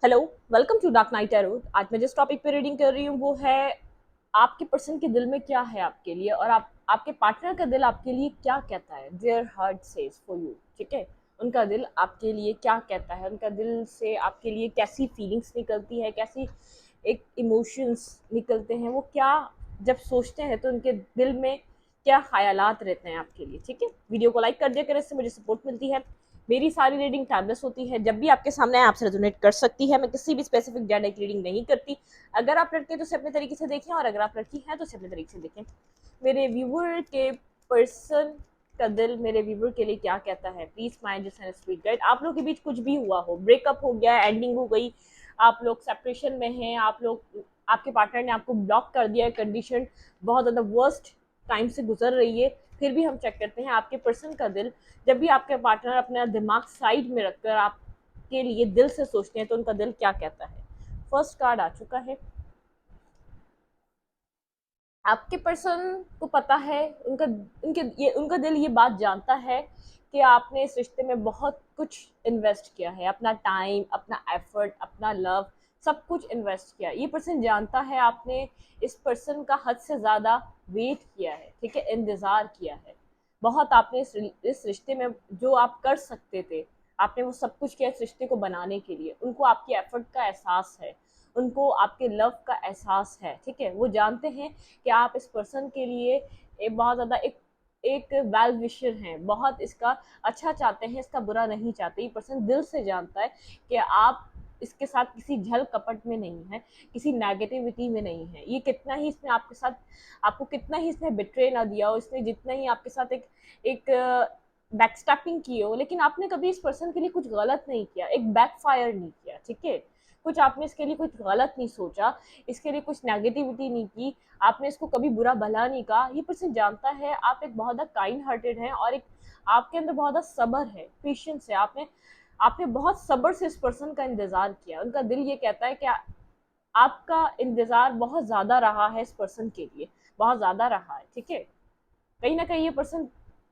Hello, welcome to Dark Knight Arrow. आज मैं जिस टॉपिक पे रीडिंग कर रही हूँ वो है आपके पर्सन के दिल में क्या है आपके लिए, और आपके पार्टनर का दिल आपके लिए क्या कहता है। Their heart says for you. ठीक है, उनका दिल आपके लिए क्या कहता है, उनका दिल से आपके लिए कैसी फीलिंग्स निकलती है, कैसी एक इमोशंस निकलते हैं, वो क्या जब सोचते हैं तो उनके दिल में क्या ख्यालात रहते हैं आपके लिए। ठीक है, वीडियो को लाइक कर दिया करें, इससे मुझे सपोर्ट मिलती है। मेरी सारी रीडिंग टाइमलेस होती है, जब भी आपके सामने आए आपसे रेजोनेट कर सकती है। मैं किसी भी स्पेसिफिक जेंडर की रीडिंग नहीं करती। अगर आप लड़के तो उसे अपने तरीके से देखें, और अगर आप लड़की हैं तो उसे अपने तरीके से देखें। मेरे व्यूवर के पर्सन का दिल मेरे व्यूवर के लिए क्या कहता है, please mind just and sweet guide. आप लोग के बीच कुछ भी हुआ हो, ब्रेकअप हो गया, एंडिंग हो गई, आप लोग सेपरेशन में हैं, आप लोग आपके पार्टनर ने आपको ब्लॉक कर दिया है, कंडीशन बहुत ज़्यादा वर्स्ट टाइम से गुजर रही है, फिर भी हम चेक करते हैं आपके पर्सन का दिल। जब भी आपके पार्टनर अपना दिमाग साइड में रखकर आपके लिए दिल से सोचते हैं तो उनका दिल क्या कहता है। फर्स्ट कार्ड आ चुका है। आपके पर्सन को पता है, उनका दिल ये बात जानता है कि आपने इस रिश्ते में बहुत कुछ इन्वेस्ट किया है, अपना टाइम, अपना एफर्ट, अपना लव, सब कुछ इन्वेस्ट किया। ये पर्सन जानता है आपने इस पर्सन का हद से ज़्यादा वेट किया है, ठीक है, इंतज़ार किया है बहुत। आपने इस रिश्ते में जो आप कर सकते थे, आपने वो सब कुछ किया इस रिश्ते को बनाने के लिए। उनको आपकी एफर्ट का एहसास है, उनको आपके लव का एहसास है। ठीक है, वो जानते हैं कि आप इस पर्सन के लिए बहुत ज़्यादा एक एक वेल विशर हैं, बहुत इसका अच्छा चाहते हैं, इसका बुरा नहीं चाहते। ये पर्सन दिल से जानता है कि आप इसके साथ किसी छल कपट में नहीं है, किसी नेगेटिविटी में नहीं है। ये कितना ही इसने आपके साथ, आपको कितना ही इसने बिट्रे ना दिया हो, इसने जितना ही आपके साथ एक एक बैकस्टैपिंग की हो, लेकिन आपने कभी इस पर्सन के लिए कुछ गलत नहीं किया, एक बैकफायर नहीं किया। ठीक है, कुछ आपने इसके लिए कुछ गलत नहीं सोचा, इसके लिए कुछ नेगेटिविटी नहीं की, आपने इसको कभी बुरा भला नहीं कहा। ये पर्सन जानता है आप एक बहुत ज़्यादा काइंड हार्टेड हैं, और एक आपके अंदर बहुत ज़्यादा सब्र है, पेशेंस है। आपने आपने बहुत सब्र से इस पर्सन का इंतज़ार किया। उनका दिल ये कहता है कि आपका इंतज़ार बहुत ज़्यादा रहा है इस पर्सन के लिए, बहुत ज़्यादा रहा है। ठीक है, कहीं ना कहीं ये पर्सन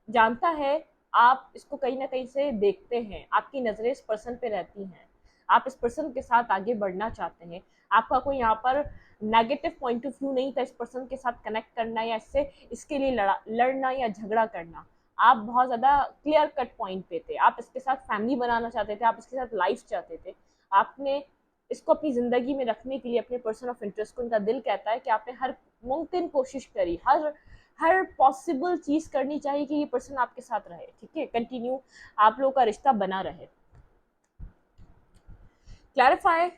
जानता है आप इसको कहीं ना कहीं से देखते हैं, आपकी नज़रें इस पर्सन पे रहती हैं, आप इस पर्सन के साथ आगे बढ़ना चाहते हैं। आपका कोई यहाँ पर नेगेटिव पॉइंट ऑफ व्यू नहीं था इस पर्सन के साथ कनेक्ट करना, या इससे इसके लिए लड़ना या झगड़ा करना। आप बहुत ज़्यादा क्लियर कट पॉइंट पे थे, आप इसके साथ फैमिली बनाना चाहते थे, आप इसके साथ लाइफ चाहते थे। आपने इसको अपनी ज़िंदगी में रखने के लिए अपने पर्सन ऑफ इंटरेस्ट को, उनका दिल कहता है कि आपने हर मुमकिन कोशिश करी, हर हर पॉसिबल चीज़ करनी चाहिए कि ये पर्सन आपके साथ रहे। ठीक है, कंटिन्यू आप लोगों का रिश्ता बना रहे। Clarify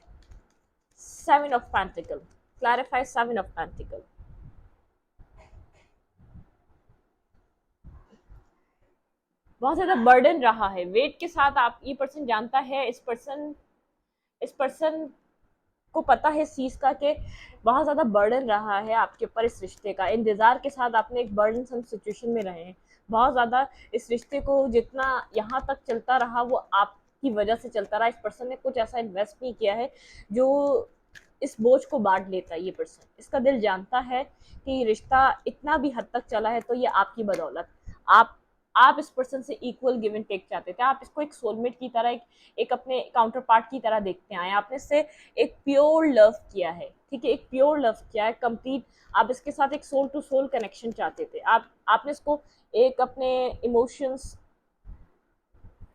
seven of pentacle, clarify seven of pentacle. बहुत ज़्यादा बर्डन रहा है, वेट के साथ आप, ये पर्सन जानता है, इस पर्सन को पता है इस चीज़ का कि बहुत ज़्यादा बर्डन रहा है आपके ऊपर इस रिश्ते का। इंतज़ार के साथ आपने एक बर्डन सम सिचुएशन में रहे हैं बहुत ज़्यादा। इस रिश्ते को जितना यहाँ तक चलता रहा वो आपकी वजह से चलता रहा। इस पर्सन ने कुछ ऐसा इन्वेस्ट नहीं किया है जो इस बोझ को बांट लेता है। ये पर्सन, इसका दिल जानता है कि ये रिश्ता इतना भी हद तक चला है तो ये आपकी बदौलत। आप आप इस पर्सन से इक्वल गिव एंड टेक चाहते थे, आप इसको एक सोलमेट की तरह, एक अपने काउंटर पार्ट की तरह देखते आए। आपने इससे एक प्योर लव किया है, ठीक है, एक प्योर लव किया है कंप्लीट। आप इसके साथ एक सोल टू सोल कनेक्शन चाहते थे। आपने इसको एक अपने इमोशंस,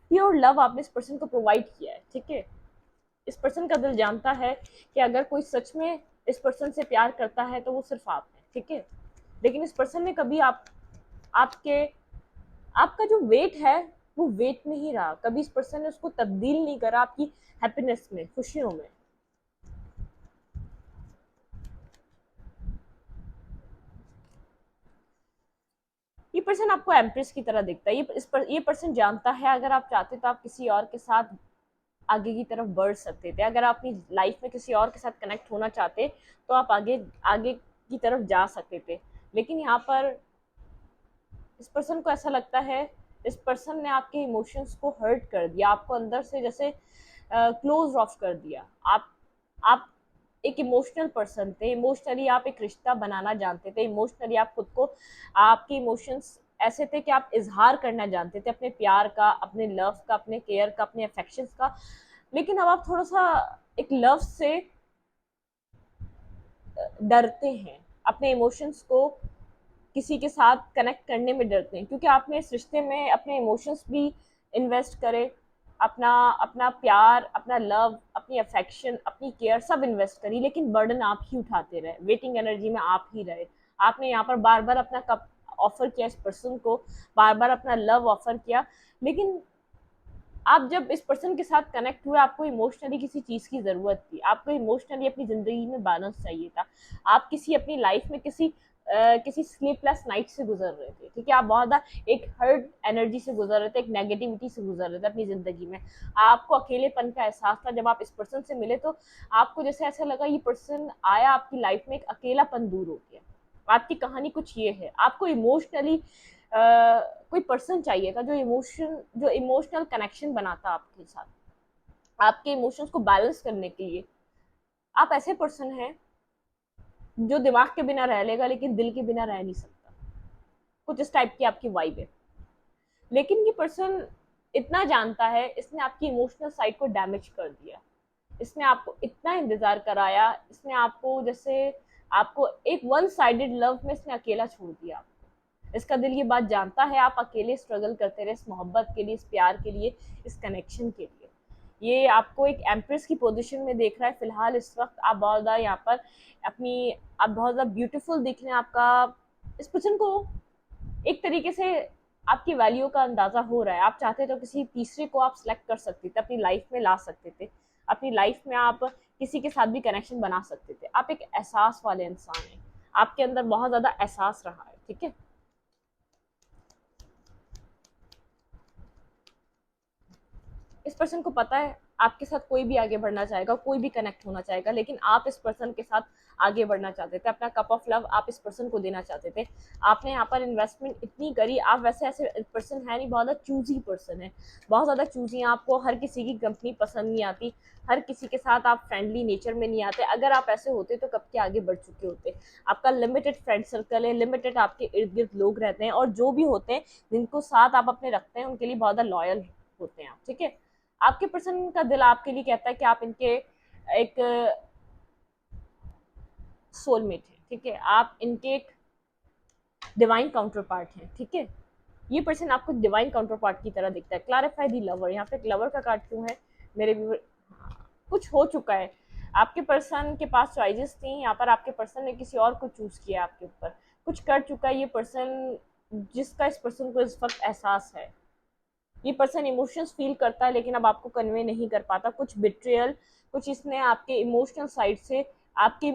प्योर लव आपने इस पर्सन को प्रोवाइड किया है। ठीक है, इस पर्सन का दिल जानता है कि अगर कोई सच में इस पर्सन से प्यार करता है तो वो सिर्फ आप है। ठीक है, लेकिन इस पर्सन ने कभी आपके आपका जो वेट है वो वेट नहीं रहा, कभी इस पर्सन ने उसको तब्दील नहीं करा आपकी हैप्पीनेस में, खुशियों में। ये पर्सन आपको एम्प्रेस की तरह दिखता है। ये पर्सन जानता है अगर आप चाहते तो आप किसी और के साथ आगे की तरफ बढ़ सकते थे। अगर आप अपनी लाइफ में किसी और के साथ कनेक्ट होना चाहते तो आप आगे आगे की तरफ जा सकते थे। लेकिन यहाँ पर इस पर्सन को ऐसा लगता है, इस पर्सन ने आपके इमोशंस को हर्ट कर दिया, आपको अंदर से जैसे क्लोज ऑफ कर दिया। आप एक इमोशनल पर्सन थे, इमोशनली आप एक रिश्ता बनाना जानते थे, इमोशनली आप खुद को, आपके इमोशंस ऐसे थे कि आप इजहार करना जानते थे अपने प्यार का, अपने लव का, अपने केयर का, अपने अफेक्शंस का। लेकिन अब आप थोड़ा सा एक लव से डरते हैं, अपने इमोशंस को किसी के साथ कनेक्ट करने में डरते हैं, क्योंकि आपने इस रिश्ते में अपने इमोशंस भी इन्वेस्ट करे, अपना अपना प्यार, अपना लव, अपनी अफेक्शन, अपनी केयर सब इन्वेस्ट करी, लेकिन बर्डन आप ही उठाते रहे, वेटिंग एनर्जी में आप ही रहे। आपने यहाँ पर बार बार अपना कप ऑफर किया इस पर्सन को, बार बार अपना लव ऑफर किया, लेकिन आप जब इस पर्सन के साथ कनेक्ट हुए, आपको इमोशनली किसी चीज़ की ज़रूरत थी, आपको इमोशनली अपनी ज़िंदगी में बैलेंस चाहिए था, आप किसी अपनी लाइफ में किसी स्लीपलेस नाइट से गुजर रहे थे, ठीक है, आप बहुत ज़्यादा एक हर्ट एनर्जी से गुजर रहे थे, एक नेगेटिविटी से गुजर रहे थे अपनी ज़िंदगी में, आपको अकेलेपन का एहसास था। जब आप इस पर्सन से मिले तो आपको जैसे ऐसा लगा ये पर्सन आया आपकी लाइफ में, एक अकेलापन दूर हो गया। आपकी कहानी कुछ ये है, आपको इमोशनली कोई पर्सन चाहिए था जो इमोशनल कनेक्शन बनाता आपके साथ, आपके इमोशंस को बैलेंस करने के लिए। आप ऐसे पर्सन हैं जो दिमाग के बिना रह लेगा लेकिन दिल के बिना रह नहीं सकता, कुछ इस टाइप की आपकी वाइब है। लेकिन ये पर्सन इतना जानता है, इसने आपकी इमोशनल साइड को डैमेज कर दिया, इसने आपको इतना इंतजार कराया, इसने आपको जैसे आपको एक वन साइडेड लव में इसने अकेला छोड़ दिया। इसका दिल ये बात जानता है, आप अकेले स्ट्रगल करते रहे इस मोहब्बत के लिए, इस प्यार के लिए, इस कनेक्शन के लिए। ये आपको एक एम्प्रेस की पोजीशन में देख रहा है फिलहाल इस वक्त। आप बहुत ज़्यादा यहाँ पर आप बहुत ज़्यादा ब्यूटीफुल दिख रहे हैं। आपका इस पर्सन को एक तरीके से आपकी वैल्यू का अंदाज़ा हो रहा है। आप चाहते तो किसी तीसरे को आप सिलेक्ट कर सकते थे, अपनी लाइफ में ला सकते थे, अपनी लाइफ में आप किसी के साथ भी कनेक्शन बना सकते थे। आप एक एहसास वाले इंसान हैं, आपके अंदर बहुत ज़्यादा एहसास रहा है, ठीक है। इस पर्सन को पता है आपके साथ कोई भी आगे बढ़ना चाहेगा, कोई भी कनेक्ट होना चाहेगा, लेकिन आप इस पर्सन के साथ आगे बढ़ना चाहते थे, अपना कप ऑफ लव आप इस पर्सन को देना चाहते थे। आपने यहाँ पर इन्वेस्टमेंट इतनी करी। आप वैसे ऐसे पर्सन है नहीं, बहुत ज़्यादा चूजी पर्सन है, बहुत ज़्यादा चूजी हैं। आपको हर किसी की कंपनी पसंद नहीं आती, हर किसी के साथ आप फ्रेंडली नेचर में नहीं आते। अगर आप ऐसे होते तो कब के आगे बढ़ चुके होते। आपका लिमिटेड फ्रेंड सर्कल है, लिमिटेड आपके इर्द गिर्द लोग रहते हैं, और जो भी होते हैं जिनको साथ आप अपने रखते हैं उनके लिए बहुत ज़्यादा लॉयल होते हैं आप, ठीक है। आपके पर्सन का दिल आपके लिए कहता है कि आप इनके एक सोलमेट है, ठीक है, आप इनके एक डिवाइन काउंटर पार्ट हैं, ठीक है। ये पर्सन आपको डिवाइन काउंटर पार्ट की तरह दिखता है। क्लैरिफाई दी लवर, यहाँ पे एक लवर का कार्ड क्यों है मेरे व्यूअर? कुछ हो चुका है, आपके पर्सन के पास चॉइसेस थी, यहाँ पर आपके पर्सन ने किसी और को चूज किया आपके ऊपर, कुछ कर चुका है ये पर्सन, जिसका इस पर्सन को इस वक्त एहसास है। ये पर्सन इमोशंस फील करता है लेकिन अब आपको कन्वे नहीं कर पाता। कुछ बिट्रियल, कुछ इसने आपके इमोशनल साइड से आपके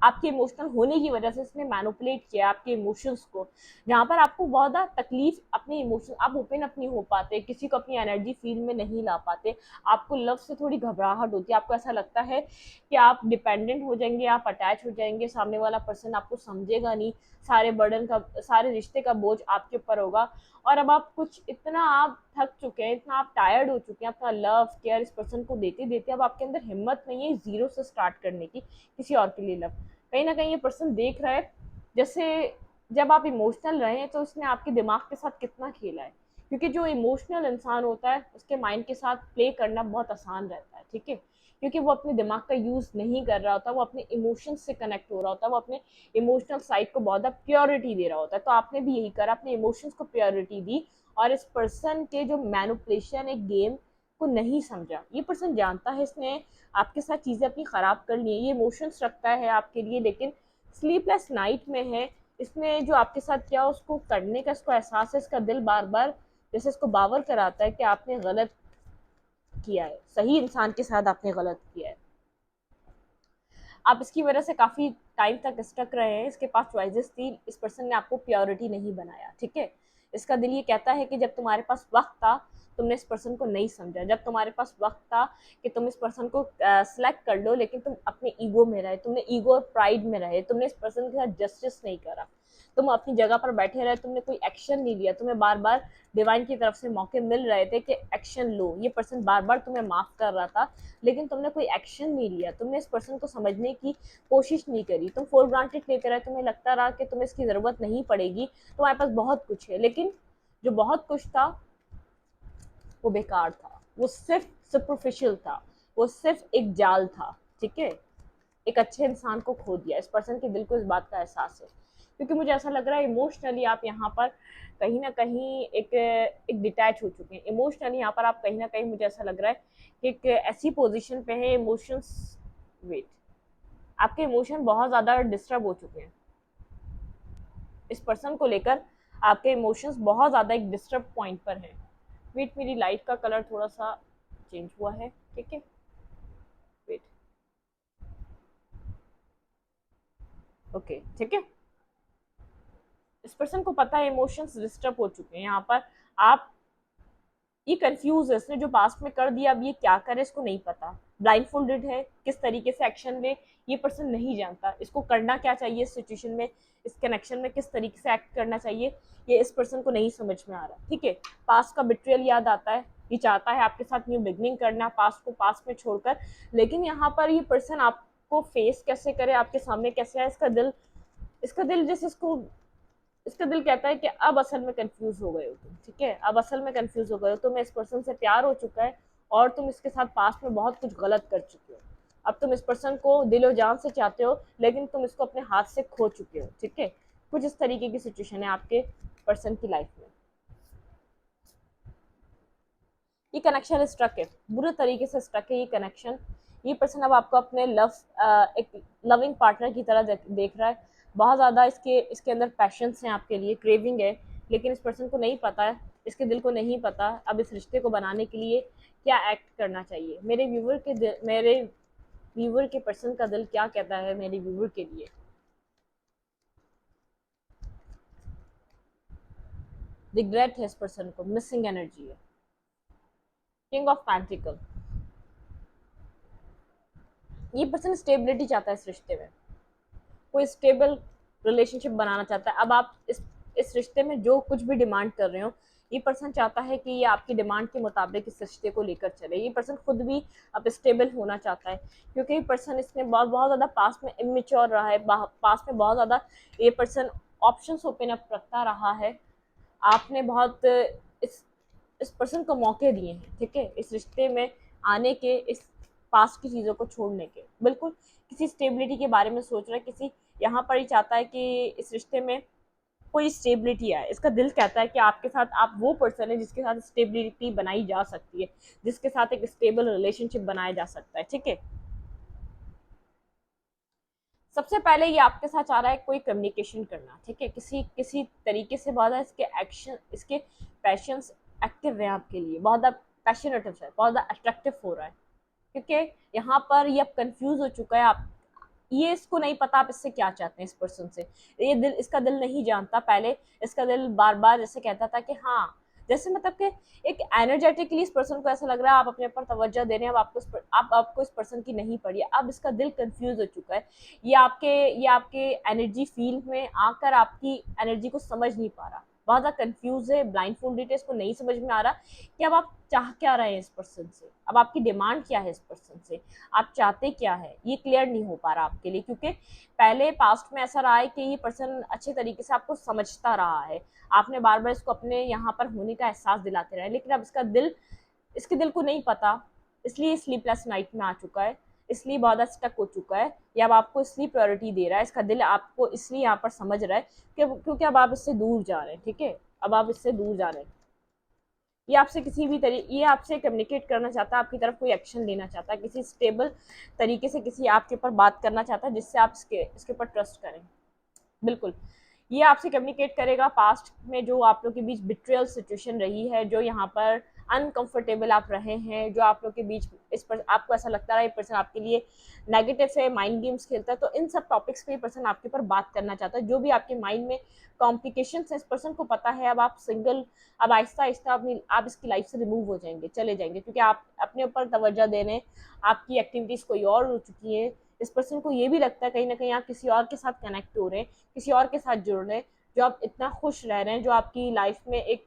आपके इमोशनल होने की वजह से इसने मैनिपुलेट किया आपके इमोशंस को, जहाँ पर आपको बहुत ज़्यादा तकलीफ, अपने इमोशन आप ओपन अप नहीं हो पाते, किसी को अपनी एनर्जी फील में नहीं ला पाते, आपको लव से थोड़ी घबराहट होती है, आपको ऐसा लगता है कि आप डिपेंडेंट हो जाएंगे, आप अटैच हो जाएंगे, सामने वाला पर्सन आपको समझेगा नहीं, सारे बर्डन का, सारे रिश्ते का बोझ आपके ऊपर होगा। और अब आप कुछ इतना आप थक चुके हैं, इतना आप टायर्ड हो चुके हैं अपना लव केयर इस पर्सन को देते देते, अब आपके अंदर हिम्मत नहीं है जीरो से स्टार्ट करने की किसी और के लिए लव। कहीं ना कहीं ये पर्सन देख रहा है जैसे जब आप इमोशनल रहे हैं तो उसने आपके दिमाग के साथ कितना खेला है, क्योंकि जो इमोशनल इंसान होता है उसके माइंड के साथ प्ले करना बहुत आसान रहता है, ठीक है, क्योंकि वो अपने दिमाग का यूज़ नहीं कर रहा होता, वो अपने इमोशंस से कनेक्ट हो रहा होता है, वो अपने इमोशनल साइड को बहुत ज़्यादा प्योरिटी दे रहा होता है। तो आपने भी यही करा, अपने इमोशंस को प्योरिटी दी, और इस पर्सन के जो मैनिपुलेशन एक गेम को नहीं समझा। ये पर्सन जानता है इसने आपके साथ चीज़ें अपनी ख़राब कर ली हैं, ये इमोशंस रखता है आपके लिए, लेकिन स्लीपलेस नाइट में है। इसने जो आपके साथ किया उसको करने का इसको एहसास है, इसका दिल बार बार जैसे इसको बावर कराता है कि आपने गलत किया है, सही इंसान के साथ आपने गलत किया है। आप इसकी वजह से काफ़ी टाइम तक स्टक रहे हैं, इसके पास चॉइसेस थी, इस पर्सन ने आपको प्योरिटी नहीं बनाया, ठीक है। इसका दिल ये कहता है कि जब तुम्हारे पास वक्त था तुमने इस पर्सन को नहीं समझा, जब तुम्हारे पास वक्त था कि तुम इस पर्सन को सिलेक्ट कर लो, लेकिन तुम अपने ईगो में रहे, तुमने ईगो और प्राइड में रहे, तुमने इस पर्सन के साथ जस्टिस नहीं करा, तुम अपनी जगह पर बैठे रहे, तुमने कोई एक्शन नहीं लिया। तुम्हें बार बार डिवाइन की तरफ से मौके मिल रहे थे कि एक्शन लो, ये पर्सन बार बार तुम्हें माफ़ कर रहा था, लेकिन तुमने कोई एक्शन नहीं लिया, तुमने इस पर्सन को समझने की कोशिश नहीं करी, तुम फॉर ग्रांटेड लेते रहे, तुम्हें लगता रहा कि तुम्हें इसकी ज़रूरत नहीं पड़ेगी, तुम्हारे पास बहुत कुछ है, लेकिन जो बहुत कुछ था वो बेकार था, वो सिर्फ सुपरफिशियल था, वो सिर्फ एक जाल था, ठीक है। एक अच्छे इंसान को खो दिया। इस पर्सन के दिल को इस बात का एहसास है, क्योंकि मुझे ऐसा लग रहा है इमोशनली आप यहाँ पर कहीं ना कहीं एक डिटैच हो चुके हैं। इमोशनली यहाँ पर आप कहीं ना कहीं, मुझे ऐसा लग रहा है कि एक ऐसी पोजीशन पे है इमोशंस, वेट, आपके इमोशन बहुत ज़्यादा डिस्टर्ब हो चुके हैं। इस पर्सन को लेकर आपके इमोशंस बहुत ज़्यादा एक डिस्टर्ब पॉइंट पर हैं। वेट, मेरी लाइट का कलर थोड़ा सा चेंज हुआ है, ठीक है। वेट, ओके, ठीक है। इस पर्सन को पता है इमोशंस डिस्टर्ब हो चुके हैं यहाँ पर। आप ये कंफ्यूज है, इसने जो पास्ट में कर दिया अब ये क्या करे इसको नहीं पता। ब्लाइंडफोल्डेड है, किस तरीके से एक्शन ले ये पर्सन नहीं जानता। इसको करना क्या चाहिए इस सिचुएशन में, इस कनेक्शन में किस तरीके से एक्ट करना चाहिए, ये इस पर्सन को नहीं समझ में आ रहा, ठीक है। पास्ट का बिट्रियल याद आता है, ये चाहता है आपके साथ न्यू बिगनिंग करना, पास्ट को पास्ट में छोड़कर। लेकिन यहाँ पर ये पर्सन आपको फेस कैसे करे, आपके सामने कैसे आए, इसका दिल जैसे इसका दिल कहता है कि अब असल में कंफ्यूज हो गए हो तुम, ठीक है। अब असल में कंफ्यूज हो गए हो, तुम्हें इस पर्सन से प्यार हो चुका है और तुम इसके साथ पास्ट में बहुत कुछ गलत कर चुके हो। अब तुम इस पर्सन को दिलो जान से चाहते हो, लेकिन तुम इसको अपने हाथ से खो चुके हो, ठीक है। कुछ इस तरीके की सिचुएशन है आपके पर्सन की लाइफ में। ये कनेक्शन स्ट्रक है, बुरे तरीके से स्ट्रक है ये कनेक्शन। ये पर्सन अब आपको अपने एक लविंग पार्टनर की तरह देख रहा है। बहुत ज़्यादा इसके इसके अंदर पैशंस हैं आपके लिए, क्रेविंग है। लेकिन इस पर्सन को नहीं पता है, इसके दिल को नहीं पता अब इस रिश्ते को बनाने के लिए क्या एक्ट करना चाहिए। मेरे व्यूवर के पर्सन का दिल क्या कहता है मेरे व्यूवर के लिए। रिग्रेट है इस पर्सन को, मिसिंग एनर्जी है। किंग ऑफ पेंटिकल, ये पर्सन स्टेबिलिटी चाहता है इस रिश्ते में, कोई स्टेबल रिलेशनशिप बनाना चाहता है। अब आप इस रिश्ते में जो कुछ भी डिमांड कर रहे हो, ये पर्सन चाहता है कि ये आपकी डिमांड के मुताबिक इस रिश्ते को लेकर चले। ये पर्सन खुद भी अब स्टेबल होना चाहता है, क्योंकि ये पर्सन इसने बहुत बहुत ज़्यादा पास्ट में इमेच्योर रहा है, पास्ट में बहुत ज़्यादा ये पर्सन ऑप्शंस ओपन अप रखता रहा है। आपने बहुत इस पर्सन को मौके दिए हैं, ठीक है, इस रिश्ते में आने के, इस पास्ट की चीज़ों को छोड़ने के। बिल्कुल किसी स्टेबिलिटी के बारे में सोच रहा है, किसी यहाँ पर ही चाहता है कि इस रिश्ते में कोई स्टेबिलिटी आए। इसका दिल कहता है कि आपके साथ आप वो पर्सन है जिसके साथ स्टेबिलिटी बनाई जा सकती है, जिसके साथ एक स्टेबल रिलेशनशिप बनाया जा सकता है, ठीक है। सबसे पहले ये आपके साथ चाह रहा है कोई कम्युनिकेशन करना, ठीक है, किसी किसी तरीके से। बहुत ज़्यादा इसके एक्शन, इसके पैशंस एक्टिव है आपके लिए, बहुत ज़्यादा पैशनेट है, बहुत ज़्यादा अट्रैक्टिव हो रहा है, क्योंकि यहाँ पर ये अब कंफ्यूज हो चुका है। आप ये इसको नहीं पता आप इससे क्या चाहते हैं इस पर्सन से। ये दिल, इसका दिल नहीं जानता। पहले इसका दिल बार बार जैसे कहता था कि हाँ, जैसे मतलब कि एक एनर्जेटिकली इस पर्सन को ऐसा लग रहा है आप अपने ऊपर तवज्जो दे रहे हैं, अब आपको इस पर्सन की नहीं पड़ी है। अब इसका दिल कंफ्यूज हो चुका है। ये आपके एनर्जी फील्ड में आकर आपकी एनर्जी को समझ नहीं पा रहा, बहुत ज़्यादा कंफ्यूज है, ब्लाइंड फोल्डेड है, इसको नहीं समझ में आ रहा कि अब आप चाह क्या रहे हैं इस पर्सन से, अब आपकी डिमांड क्या है इस पर्सन से, आप चाहते क्या है, ये क्लियर नहीं हो पा रहा आपके लिए। क्योंकि पहले पास्ट में ऐसा रहा है कि ये पर्सन अच्छे तरीके से आपको समझता रहा है, आपने बार बार इसको अपने यहाँ पर होने का एहसास दिलाते रहे। लेकिन अब इसके दिल को नहीं पता, इसलिए स्लीपलेस नाइट में आ चुका है, इसलिए बहुत ज़्यादा स्टक हो चुका है। या अब आपको इसलिए प्रायोरिटी दे रहा है, इसका दिल आपको इसलिए यहाँ पर समझ रहा है क्योंकि अब आप इससे दूर जा रहे हैं, ठीक है। अब आप इससे दूर जा रहे हैं। ये आपसे कम्युनिकेट करना चाहता है, आपकी तरफ कोई एक्शन लेना चाहता है, किसी स्टेबल तरीके से किसी आपके ऊपर बात करना चाहता है जिससे आप इसके ऊपर ट्रस्ट करें। बिल्कुल, ये आपसे कम्युनिकेट करेगा। पास्ट में जो आप लोग के बीच बिट्रियल सिचुएशन रही है, जो यहाँ पर अनकंफर्टेबल आप रहे हैं, जो आप लोग के बीच इस पर आपको ऐसा लगता है ये पर्सन आपके लिए नेगेटिव है, माइंड गेम्स खेलता है, तो इन सब टॉपिक्स पे ये पर्सन आपके ऊपर बात करना चाहता है। जो भी आपके माइंड में कॉम्प्लिकेशन है, इस पर्सन को पता है अब आप सिंगल, अब आहिस्ता आहिस्ता आप इसकी लाइफ से रिमूव हो जाएंगे, चले जाएंगे, क्योंकि आप अपने ऊपर तवज्जो देने, आपकी एक्टिविटीज़ कोई और हो चुकी है। इस पर्सन को ये भी लगता है कहीं ना कहीं आप किसी और के साथ कनेक्ट हो रहे हैं, किसी और के साथ जुड़ रहे हैं, जो आप इतना खुश रह रहे हैं, जो आपकी लाइफ में एक,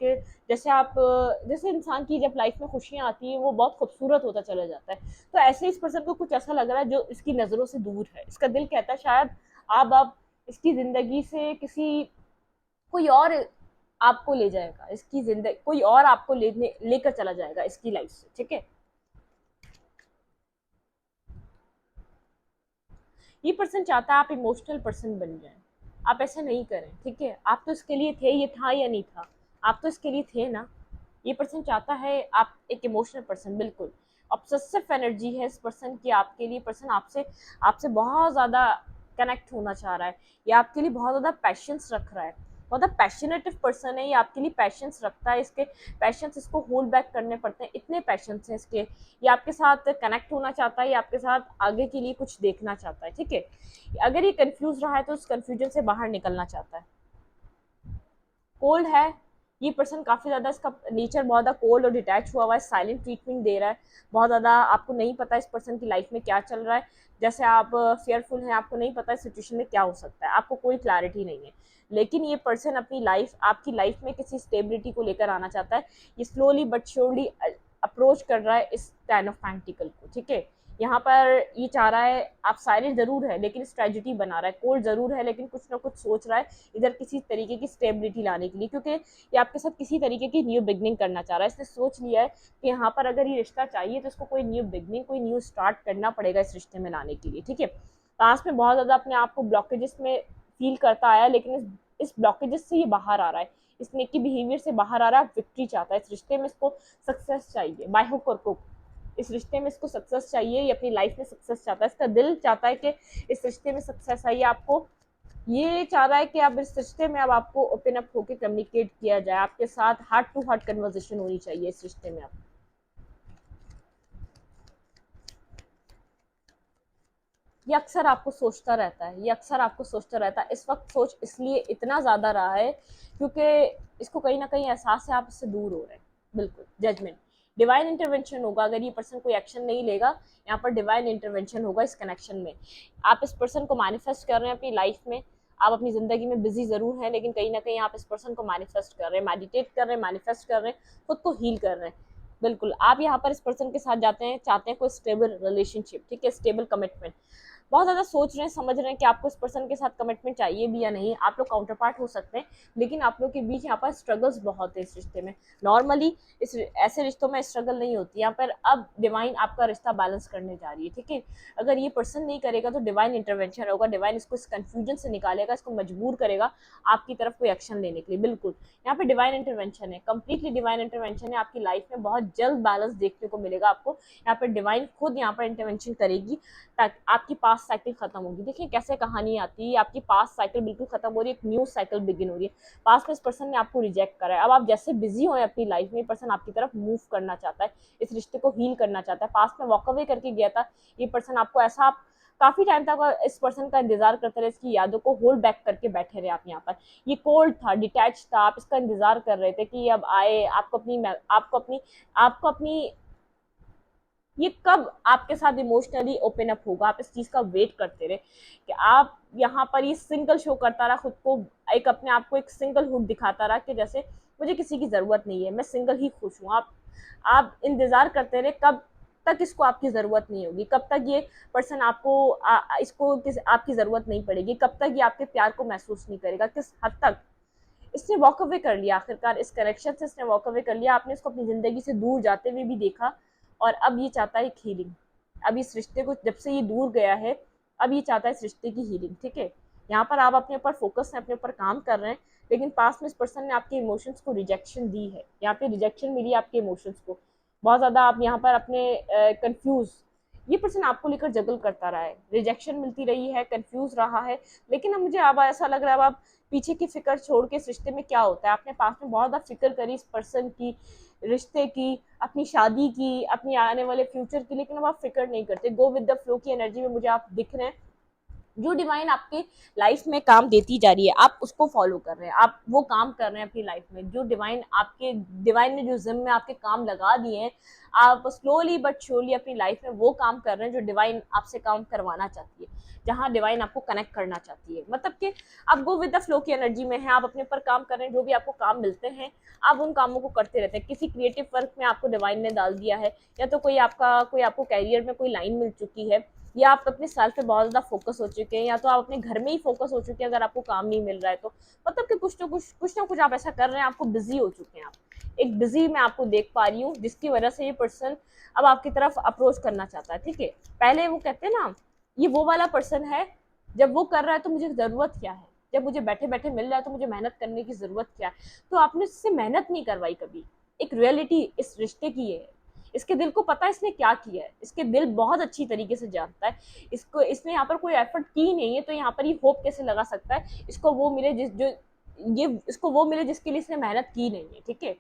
जैसे इंसान की जब लाइफ में खुशियाँ आती हैं वो बहुत खूबसूरत होता चला जाता है। तो ऐसे इस पर्सन को कुछ ऐसा लग रहा है जो इसकी नज़रों से दूर है। इसका दिल कहता है शायद अब इसकी ज़िंदगी से कोई और आपको ले जाएगा, इसकी जिंदगी कोई और आपको लेकर चला जाएगा इसकी लाइफ से, ठीक है। ये पर्सन चाहता है आप इमोशनल पर्सन बन जाएं, आप ऐसा नहीं करें, ठीक है। आप तो इसके लिए थे, ये था या नहीं था, आप तो इसके लिए थे ना। ये पर्सन चाहता है आप एक इमोशनल पर्सन, बिल्कुल ऑब्सेसिव एनर्जी है इस पर्सन की आपके लिए। पर्सन आपसे आपसे बहुत ज़्यादा कनेक्ट होना चाह रहा है, या आपके लिए बहुत ज़्यादा पैशंस रख रहा है, बहुत पैशनेटिव पर्सन है ये, आपके लिए पैशंस रखता है। इसके पैशंस इसको होल्ड बैक करने पड़ते हैं, इतने पैशंस हैं इसके। ये आपके साथ कनेक्ट होना चाहता है, ये आपके साथ आगे के लिए कुछ देखना चाहता है, ठीक है। अगर ये कंफ्यूज रहा है तो उस कंफ्यूजन से बाहर निकलना चाहता है। कोल्ड है ये पर्सन, काफ़ी ज़्यादा इसका नेचर बहुत ज़्यादा कोल्ड और डिटैच हुआ हुआ है, साइलेंट ट्रीटमेंट दे रहा है बहुत ज़्यादा। आपको नहीं पता इस पर्सन की लाइफ में क्या चल रहा है, जैसे आप फेयरफुल हैं, आपको नहीं पता इस सिचुएशन में क्या हो सकता है, आपको कोई क्लैरिटी नहीं है। लेकिन ये पर्सन अपनी लाइफ, आपकी लाइफ में किसी स्टेबिलिटी को लेकर आना चाहता है। ये स्लोली बट श्योरली अप्रोच कर रहा है इस टेन ऑफ पेंटिकल को, ठीक है। यहाँ पर ये चाह रहा है, आप साइलेंट जरूर है लेकिन स्ट्रेटजी बना रहा है, कोल्ड जरूर है लेकिन कुछ ना कुछ सोच रहा है इधर किसी तरीके की स्टेबिलिटी लाने के लिए, क्योंकि ये आपके साथ किसी तरीके की न्यू बिगनिंग करना चाह रहा है। इसने सोच लिया है कि यहाँ पर अगर ये रिश्ता चाहिए तो इसको कोई न्यू बिगनिंग, कोई न्यू स्टार्ट करना पड़ेगा इस रिश्ते में लाने के लिए, ठीक है। पास में बहुत ज़्यादा अपने आप को ब्लॉकेजेस में फील करता आया, लेकिन इस ब्लॉकेजेस से ये बाहर आ रहा है, इस नेकी बिहेवियर से बाहर आ रहा है, विक्ट्री चाहता है इस रिश्ते में, इसको सक्सेस चाहिए बाय हुक और क्रुक। इस रिश्ते में इसको सक्सेस चाहिए, ये अपनी लाइफ में सक्सेस चाहता है, इसका दिल चाहता है कि इस रिश्ते में सक्सेस आइए आपको। ये चाह रहा है कि आप इस रिश्ते में अब आपको ओपन अप होकर कम्युनिकेट किया जाए, आपके साथ हार्ट टू हार्ट कन्वर्सेशन होनी चाहिए इस रिश्ते में। आप ये अक्सर आपको सोचता रहता है, ये अक्सर आपको सोचता रहता है। इस वक्त सोच इसलिए इतना ज़्यादा रहा है क्योंकि इसको कहीं ना कहीं एहसास है आप इससे दूर हो रहे हैं, बिल्कुल। जजमेंट, डिवाइन इंटरवेंशन होगा अगर ये पर्सन कोई एक्शन नहीं लेगा, यहाँ पर डिवाइन इंटरवेंशन होगा इस कनेक्शन में। आप इस पर्सन को मैनिफेस्ट कर रहे हैं अपनी लाइफ में, आप अपनी ज़िंदगी में बिजी ज़रूर हैं लेकिन कहीं ना कहीं आप इस पर्सन को मैनिफेस्ट कर रहे हैं, मेडिटेट कर रहे हैं, मैनिफेस्ट कर रहे हैं, खुद को हील कर रहे हैं, बिल्कुल। आप यहाँ पर इस पर्सन के साथ जाते हैं, चाहते हैं कोई स्टेबल रिलेशनशिप, ठीक है, स्टेबल कमिटमेंट। बहुत ज़्यादा सोच रहे हैं, समझ रहे हैं कि आपको इस पर्सन के साथ कमिटमेंट चाहिए भी या नहीं। आप लोग काउंटर पार्ट हो सकते हैं लेकिन आप लोग के बीच यहाँ पर स्ट्रगल्स बहुत है इस रिश्ते में। नॉर्मली इस ऐसे रिश्तों में स्ट्रगल नहीं होती, यहाँ पर अब डिवाइन आपका रिश्ता बैलेंस करने जा रही है, ठीक है। अगर ये पर्सन नहीं करेगा तो डिवाइन इंटरवेंशन होगा, डिवाइन इसको इस कन्फ्यूजन से निकालेगा, इसको मजबूर करेगा आपकी तरफ कोई एक्शन लेने के लिए, बिल्कुल। यहाँ पे डिवाइन इंटरवेंशन है, कंप्लीटली डिवाइन इंटरवेंशन है, आपकी लाइफ में बहुत जल्द बैलेंस देखने को मिलेगा आपको। यहाँ पर डिवाइन खुद यहाँ पर इंटरवेंशन करेगी ताकि आपकी पास्ट साइकिल खत्म होगी। देखिए कैसे कहानी आती है, आपकी पास्ट साइकिल बिल्कुल खत्म हो रही है, एक न्यू साइकिल बिगिन हो रही है। पास्ट में इस पर्सन ने आपको रिजेक्ट करा है, अब आप जैसे बिजी हो अपनी लाइफ में, पर्सन आपकी तरफ मूव करना चाहता है, इस रिश्ते को हील करना चाहता है। पास्ट में वॉक अवे करके गया था ये पर्सन, आपको ऐसा, आप काफी टाइम तक इस पर्सन का इंतजार करते रहे, इसकी यादों को होल्ड बैक करके बैठे रहे आप यहाँ पर। ये कोल्ड था, डिटैच था, आप इसका इंतजार कर रहे थे कि अब आए, आपको अपनी ये कब आपके साथ इमोशनली ओपन अप होगा, आप इस चीज का वेट करते रहे कि आप यहाँ पर ये सिंगल शो करता रहा खुद को, एक अपने आप को एक सिंगल हुड दिखाता रहा कि जैसे मुझे किसी की जरूरत नहीं है, मैं सिंगल ही खुश हूँ। आप इंतजार करते रहे कब तक इसको आपकी जरूरत नहीं होगी, कब तक ये पर्सन इसको आपकी जरूरत नहीं पड़ेगी, कब तक ये आपके प्यार को महसूस नहीं करेगा, किस हद तक। इसने वॉक अवे कर लिया, आखिरकार इस कनेक्शन से इसने वॉक अवे कर लिया, आपने इसको अपनी जिंदगी से दूर जाते हुए भी देखा और अब ये चाहता है हीलिंग। अब इस रिश्ते को, जब से ये दूर गया है, अब ये चाहता है इस रिश्ते की हीलिंग, ठीक है। यहाँ पर आप अपने ऊपर फोकस है, अपने ऊपर काम कर रहे हैं, लेकिन पास में इस पर्सन ने आपके इमोशंस को रिजेक्शन दी है, यहाँ पे रिजेक्शन मिली आपके इमोशंस को बहुत ज़्यादा। आप यहाँ पर अपने कंफ्यूज, ये पर्सन आपको लेकर जगल करता रहा है, रिजेक्शन मिलती रही है, कंफ्यूज रहा है, लेकिन अब मुझे अब ऐसा लग रहा है अब आप पीछे की फिक्र छोड़ के इस रिश्ते में क्या होता है, आपने पास में बहुत ज़्यादा फिक्र करी इस पर्सन की, रिश्ते की, अपनी शादी की, अपनी आने वाले फ्यूचर की, लेकिन अब आप फिक्र नहीं करते। गो विद द फ्लो की एनर्जी में मुझे आप दिख रहे हैं, जो डिवाइन आपके लाइफ में काम देती जा रही है आप उसको फॉलो कर रहे हैं, आप वो काम कर रहे हैं अपनी लाइफ में, जो डिवाइन ने जो जिम में आपके काम लगा दिए हैं, आप स्लोली बट श्योरली अपनी लाइफ में वो काम कर रहे हैं जो डिवाइन आपसे काम करवाना चाहती है, जहाँ डिवाइन आपको कनेक्ट करना चाहती है। मतलब कि आप गो विद द फ्लो की एनर्जी में है, आप अपने ऊपर काम कर रहे हैं, जो भी आपको काम मिलते हैं आप उन कामों को करते रहते हैं। किसी क्रिएटिव वर्क में आपको डिवाइन ने डाल दिया है, या तो कोई आपको कैरियर में कोई लाइन मिल चुकी है, या आप अपने सेल्फ पे बहुत ज़्यादा फोकस हो चुके हैं, या तो आप अपने घर में ही फोकस हो चुके हैं अगर आपको काम नहीं मिल रहा है तो। मतलब कि कुछ ना कुछ आप ऐसा कर रहे हैं, आपको बिजी हो चुके हैं, आप एक बिजी मैं आपको देख पा रही हूँ, जिसकी वजह से ये पर्सन अब आपकी तरफ अप्रोच करना चाहता है, ठीक है। पहले वो कहते हैं ना ये वो वाला पर्सन है, जब वो कर रहा है तो मुझे ज़रूरत क्या है, जब मुझे बैठे बैठे मिल रहा है तो मुझे मेहनत करने की ज़रूरत क्या है। तो आपने उससे मेहनत नहीं करवाई कभी। एक रियलिटी इस रिश्ते की ये है, इसके दिल को पता है इसने क्या किया है, इसके दिल बहुत अच्छी तरीके से जानता है इसको, इसने यहाँ पर कोई एफर्ट की नहीं है, तो यहाँ पर ये होप कैसे लगा सकता है इसको वो मिले जिस जो ये इसको वो मिले जिसके लिए इसने मेहनत की नहीं है। ठीक है,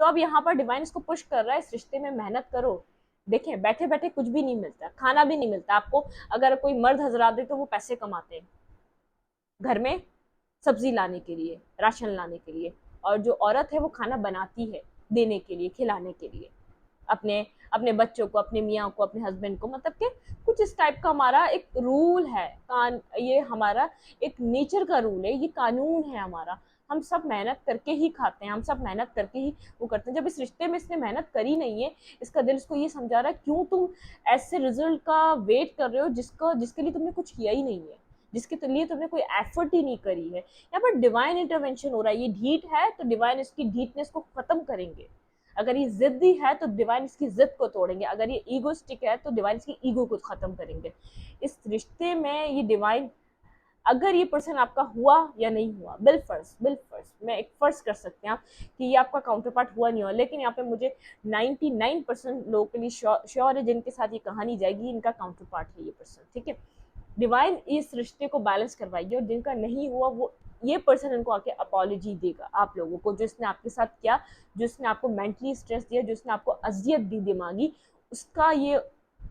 तो अब यहाँ पर डिवाइन इसको पुश कर रहा है, इस रिश्ते में मेहनत करो। देखें, बैठे बैठे कुछ भी नहीं मिलता, खाना भी नहीं मिलता आपको। अगर कोई मर्द हजरात दे तो वो पैसे कमाते हैं घर में सब्जी लाने के लिए, राशन लाने के लिए, और जो औरत है वो खाना बनाती है देने के लिए, खिलाने के लिए, अपने अपने बच्चों को, अपने मियाँ को, अपने हस्बैंड को। मतलब कि कुछ इस टाइप का हमारा एक रूल है, ये हमारा एक नेचर का रूल है, ये कानून है हमारा। हम सब मेहनत करके ही खाते हैं, हम सब मेहनत करके ही वो करते हैं। जब इस रिश्ते में इसने मेहनत करी नहीं है, इसका दिल इसको ये समझा रहा है, क्यों तुम ऐसे रिजल्ट का वेट कर रहे हो जिसके लिए तुमने कुछ किया ही नहीं है, जिसके लिए तुमने कोई एफर्ट ही नहीं करी है। यहाँ पर डिवाइन इंटरवेंशन हो रहा है। ये ढीठ है तो डिवाइन इसकी ढीठनेस को खत्म करेंगे। अगर ये जिद्दी है तो डिवाइन इसकी जिद को तोड़ेंगे। अगर ये ईगोस्टिक है तो डिवाइन इसकी ईगो को खत्म करेंगे। इस रिश्ते में ये डिवाइन, अगर ये पर्सन आपका हुआ या नहीं हुआ, बिल फर्स्ट मैं एक फर्स्ट कर सकते हैं आप कि ये आपका काउंटर पार्ट हुआ नहीं हुआ, लेकिन यहाँ पे मुझे 99% लोगों के लिए श्योर है जिनके साथ ये कहानी जाएगी, इनका काउंटर पार्ट है ये पर्सन। ठीक है, डिवाइन इस रिश्ते को बैलेंस करवाइए, और जिनका नहीं हुआ वो ये पर्सन इनको आके अपॉलॉजी देगा आप लोगों को, जिसने आपके साथ किया, जिसने आपको मेंटली स्ट्रेस दिया, जिसने आपको अजियत दी दिमागी, उसका ये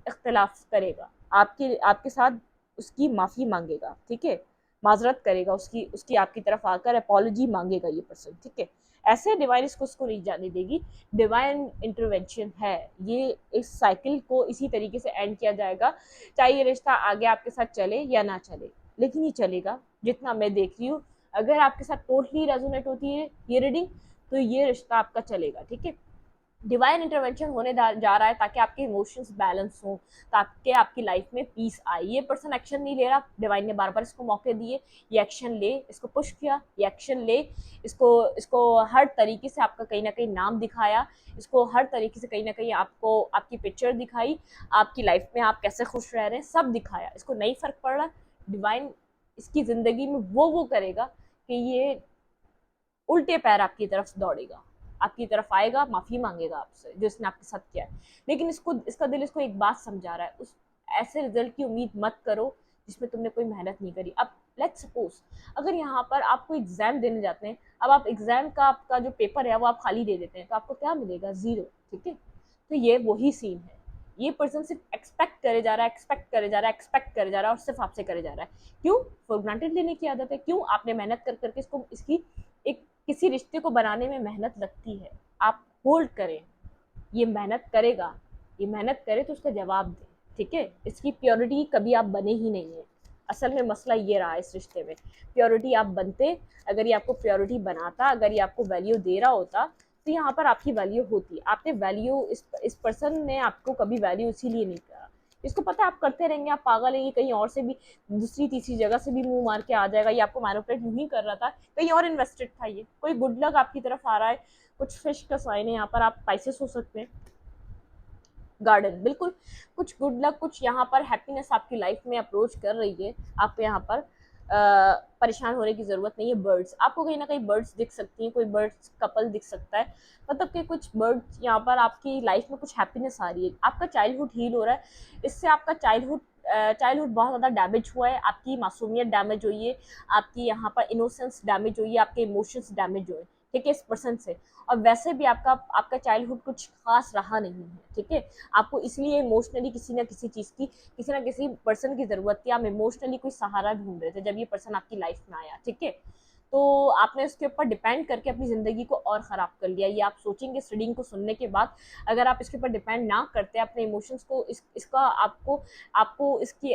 इख्तलाफ करेगा आपके आपके साथ, उसकी माफ़ी मांगेगा। ठीक है, माजरत करेगा, उसकी उसकी आपकी तरफ आकर अपॉलॉजी मांगेगा ये पर्सन। ठीक है, ऐसे डिवाइन इसको नहीं जाने देगी। डिवाइन इंटरवेंशन है ये, इस साइकिल को इसी तरीके से एंड किया जाएगा, चाहे ये रिश्ता आगे आपके साथ चले या ना चले, लेकिन ये चलेगा। जितना मैं देख रही हूँ, अगर आपके साथ टोटली रेजोनेट होती है ये रीडिंग, तो ये रिश्ता आपका चलेगा। ठीक है, डिवाइन इंटरवेंशन होने जा रहा है ताकि आपके इमोशंस बैलेंस हो, ताकि आपकी लाइफ में पीस आए। ये पर्सन एक्शन नहीं ले रहा, डिवाइन ने बार बार इसको मौके दिए, ये एक्शन ले, इसको पुश किया, ये एक्शन ले, इसको इसको हर तरीके से आपका कहीं ना कहीं नाम दिखाया, इसको हर तरीके से कहीं ना कहीं आपको आपकी पिक्चर दिखाई, आपकी लाइफ में आप कैसे खुश रह रहे हैं सब दिखाया। इसको नहीं फर्क पड़ रहा, डिवाइन इसकी ज़िंदगी में वो करेगा कि ये उल्टे पैर आपकी तरफ दौड़ेगा, आपकी तरफ आएगा, माफ़ी मांगेगा आपसे जो इसने आपके साथ किया है। लेकिन इसका दिल इसको एक बात समझा रहा है, उस ऐसे रिजल्ट की उम्मीद मत करो जिसमें तुमने कोई मेहनत नहीं करी। अब लेट्स सपोज अगर यहाँ पर आप कोई एग्जाम देने जाते हैं, अब आप एग्जाम का आपका जो पेपर है वो आप खाली दे देते हैं, तो आपको क्या मिलेगा? ज़ीरो। ठीक है, तो ये वही सीन है। ये पर्सन सिर्फ एक्सपेक्ट करे जा रहा है, एक्सपेक्ट करे जा रहा है, एक्सपेक्ट करे जा रहा है, और सिर्फ आपसे करे जा रहा है। क्यों? फॉर ग्रांटेड लेने की आदत है। क्यों? आपने मेहनत कर करके इसको इसकी एक किसी रिश्ते को बनाने में मेहनत लगती है, आप होल्ड करें, ये मेहनत करेगा, ये मेहनत करे तो उसका जवाब दें। ठीक है, इसकी प्योरिटी कभी आप बने ही नहीं है। असल में मसला ये रहा इस रिश्ते में, प्योरिटी आप बनते, अगर ये आपको प्योरिटी बनाता, अगर ये आपको वैल्यू दे रहा होता, तो यहाँ पर आपकी वैल्यू होती। आपने वैल्यू, इस पर्सन ने आपको कभी वैल्यू इसीलिए नहीं करा, इसको पता है आप करते रहेंगे, आप पागल है, ये कहीं और से भी दूसरी तीसरी जगह से भी मुंह मार के आ जाएगा, ये आपको मैनिपुलेट नहीं कर रहा था, कहीं और इन्वेस्टेड था, ये कोई गुड लक आपकी तरफ आ रहा है, कुछ फिश का साइन है यहाँ पर, आप पाइसेस हो सकते हैं, गार्डन, बिल्कुल कुछ गुड लक, कुछ यहाँ पर हैप्पीनेस आपकी लाइफ में अप्रोच कर रही है। आपको यहाँ पर परेशान होने की ज़रूरत नहीं है। बर्ड्स, आपको कहीं ना कहीं बर्ड्स दिख सकती हैं, कोई बर्ड्स कपल दिख सकता है, मतलब कि कुछ बर्ड्स यहाँ पर आपकी लाइफ में कुछ हैप्पीनेस आ रही है। आपका चाइल्डहुड हील हो रहा है, इससे आपका चाइल्डहुड बहुत ज़्यादा डैमेज हुआ है, आपकी मासूमियत डैमेज हुई है, आपकी यहाँ पर इनोसेंस डैमेज हुई है, आपके इमोशंस डैमेज हुए। ठीक है, इस पर्सन से, और वैसे भी आपका चाइल्डहुड कुछ खास रहा नहीं है। ठीक है, आपको इसलिए इमोशनली किसी ना किसी चीज़ की, किसी ना किसी पर्सन की ज़रूरत थी, आप इमोशनली कोई सहारा ढूंढ रहे थे जब ये पर्सन आपकी लाइफ में आया। ठीक है, तो आपने उसके ऊपर डिपेंड करके अपनी ज़िंदगी को और ख़राब कर लिया। ये आप सोचेंगे इस रीडिंग को सुनने के बाद, अगर आप इसके ऊपर डिपेंड ना करते, अपने इमोशंस को इसका आपको इसकी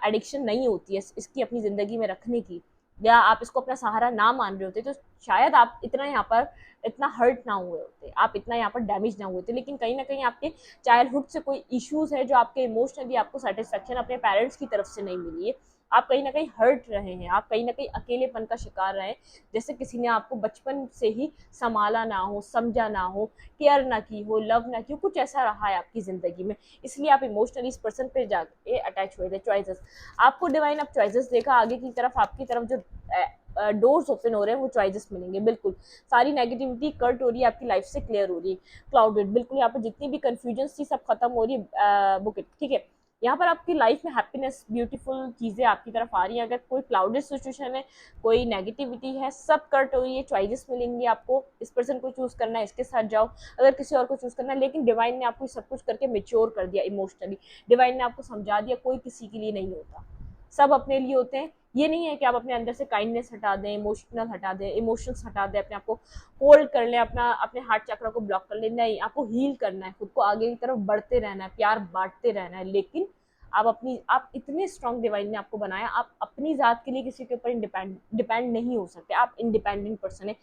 एडिक्शन नहीं होती है इसकी अपनी ज़िंदगी में रखने की, या आप इसको अपना सहारा ना मान रहे होते, तो शायद आप इतना हर्ट ना हुए होते, आप इतना यहाँ पर डैमेज ना हुए थे। लेकिन कहीं ना कहीं आपके चाइल्डहुड से कोई इश्यूज है जो आपके इमोशनली आपको सेटिस्फेक्शन अपने पेरेंट्स की तरफ से नहीं मिली है, आप कहीं ना कहीं हर्ट रहे हैं, आप कहीं ना कहीं अकेलेपन का शिकार रहे हैं, जैसे किसी ने आपको बचपन से ही संभाला ना हो, समझा ना हो, केयर ना की हो, लव ना की हो, कुछ ऐसा रहा है आपकी ज़िंदगी में, इसलिए आप इमोशनली इस पर्सन पे जाके अटैच हुए थे। चॉइसेस, आपको डिवाइन अब चॉइसेस देगा, आगे की तरफ आपकी तरफ जो डोर्स ओपन हो रहे हैं वो चॉइसेस मिलेंगे। बिल्कुल सारी नेगेटिविटी कट हो रही है, आपकी लाइफ से क्लियर हो रही है, क्लाउडेड, बिल्कुल यहाँ पर जितनी भी कंफ्यूजन थी सब खत्म हो रही है, बुक इट, ठीक है। यहाँ पर आपकी लाइफ में हैप्पीनेस, ब्यूटीफुल चीज़ें आपकी तरफ आ रही हैं। अगर कोई क्लाउडेड सिचुएशन है, कोई नेगेटिविटी है, सब कट हो रही है, चॉइसेस मिलेंगी आपको, इस पर्सन को चूज करना है, इसके साथ जाओ, अगर किसी और को चूज करना है। लेकिन डिवाइन ने आपको सब कुछ करके मेच्योर कर दिया इमोशनली, डिवाइन ने आपको समझा दिया कोई किसी के लिए नहीं होता, सब अपने लिए होते हैं। ये नहीं है कि आप अपने अंदर से काइंडनेस हटा दें, इमोशनल हटा दें, इमोशंस हटा दें, अपने आप को होल्ड कर लें, अपने हार्ट चक्र को ब्लॉक कर लें। नहीं, आपको हील करना है, खुद को आगे की तरफ बढ़ते रहना है, प्यार बांटते रहना है। लेकिन आप इतने स्ट्रॉन्ग डिवाइन ने आपको बनाया, आप अपनी ज़ात के लिए किसी के ऊपर डिपेंड नहीं हो सकते, आप इंडिपेंडेंट पर्सन है।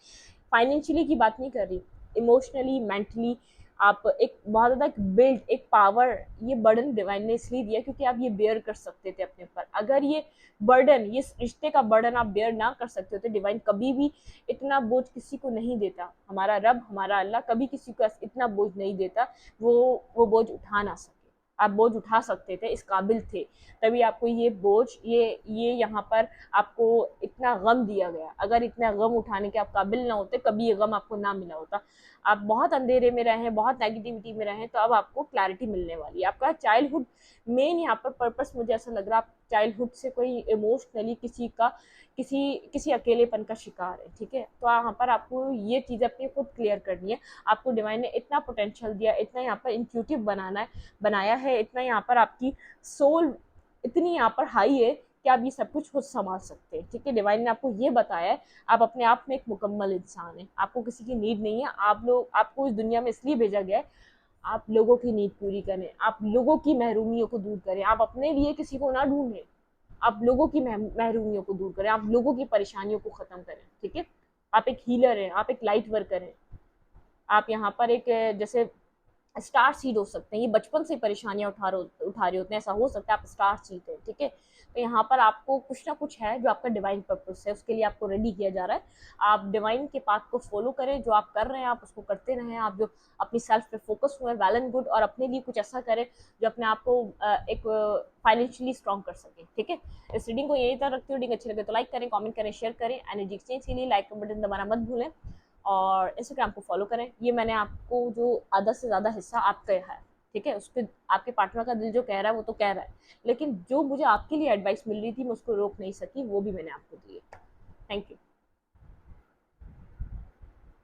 फाइनेंशियली की बात नहीं कर रही, इमोशनली, मेंटली आप एक बहुत ज़्यादा बिल्ड, एक पावर, ये बर्डन डिवाइन ने इसलिए दिया क्योंकि आप ये बेयर कर सकते थे अपने ऊपर। अगर ये बर्डन, ये रिश्ते का बर्डन आप बेयर ना कर सकते हो तो डिवाइन कभी भी इतना बोझ किसी को नहीं देता। हमारा रब, हमारा अल्लाह कभी किसी को इतना बोझ नहीं देता, वो बोझ उठा ना सके। आप बोझ उठा सकते थे, इस काबिल थे, तभी आपको ये बोझ, ये यहाँ पर आपको इतना गम दिया गया। अगर इतना गम उठाने के आप काबिल ना होते, कभी ये गम आपको ना मिला होता। आप बहुत अंधेरे में रहे, बहुत नेगेटिविटी में रहे, तो अब आपको क्लैरिटी मिलने वाली है। आपका चाइल्डहुड मेन यहाँ पर पर्पस, मुझे ऐसा लग रहा है आप चाइल्डहुड से कोई इमोशनली किसी अकेलेपन का शिकार है, ठीक है। तो यहाँ पर आपको ये चीज़ अपनी खुद क्लियर करनी है। आपको डिवाइन ने इतना पोटेंशियल दिया, इतना यहाँ पर इंट्यूटिव बनाया है, इतना यहाँ पर आपकी सोल इतनी यहाँ पर हाई है कि आप ये सब कुछ खुद संभाल सकते हैं, ठीक है। डिवाइन ने आपको ये बताया है, आप अपने आप में एक मुकम्मल इंसान हैं, आपको किसी की नीड नहीं है। आपको इस दुनिया में इसलिए भेजा गया है, आप लोगों की नीड पूरी करें, आप लोगों की महरूमियों को दूर करें, आप अपने लिए किसी को ना ढूंढें, आप लोगों की महरूमियों को दूर करें, आप लोगों की परेशानियों को ख़त्म करें, ठीक है। आप एक हीलर हैं, आप एक लाइट वर्कर हैं, आप यहाँ पर एक जैसे स्टार सीड हो सकते हैं। ये बचपन से परेशानियां उठा रहे होते हैं, ऐसा हो सकता है आप स्टार सीड हैं, ठीक है। तो यहाँ पर आपको कुछ ना कुछ है जो आपका डिवाइन पर्पस है, उसके लिए आपको रेडी किया जा रहा है। आप डिवाइन के पाथ को फॉलो करें, जो आप कर रहे हैं आप उसको करते रहें। आप जो अपनी सेल्फ पे फोकस हुए, वेल एंड गुड, और अपने लिए कुछ ऐसा करें जो अपने आप को एक फाइनेंशियली स्ट्रॉन्ग कर सके, ठीक है। इस रीडिंग को यही तरह रखती हूँ। रीडिंग अच्छी लगे तो लाइक करें, कमेंट करें, शेयर करें। एनर्जी एक्सचेंज के लिए लाइक का बटन दबाना मत भूलें, और इंस्टाग्राम को फॉलो करें। ये मैंने आपको जो आधा से ज़्यादा हिस्सा आपका है, ठीक है, उस पर आपके पार्टनर का दिल जो कह रहा है वो तो कह रहा है, लेकिन जो मुझे आपके लिए एडवाइस मिल रही थी मैं उसको रोक नहीं सकी, वो भी मैंने आपको दी है। Thank you.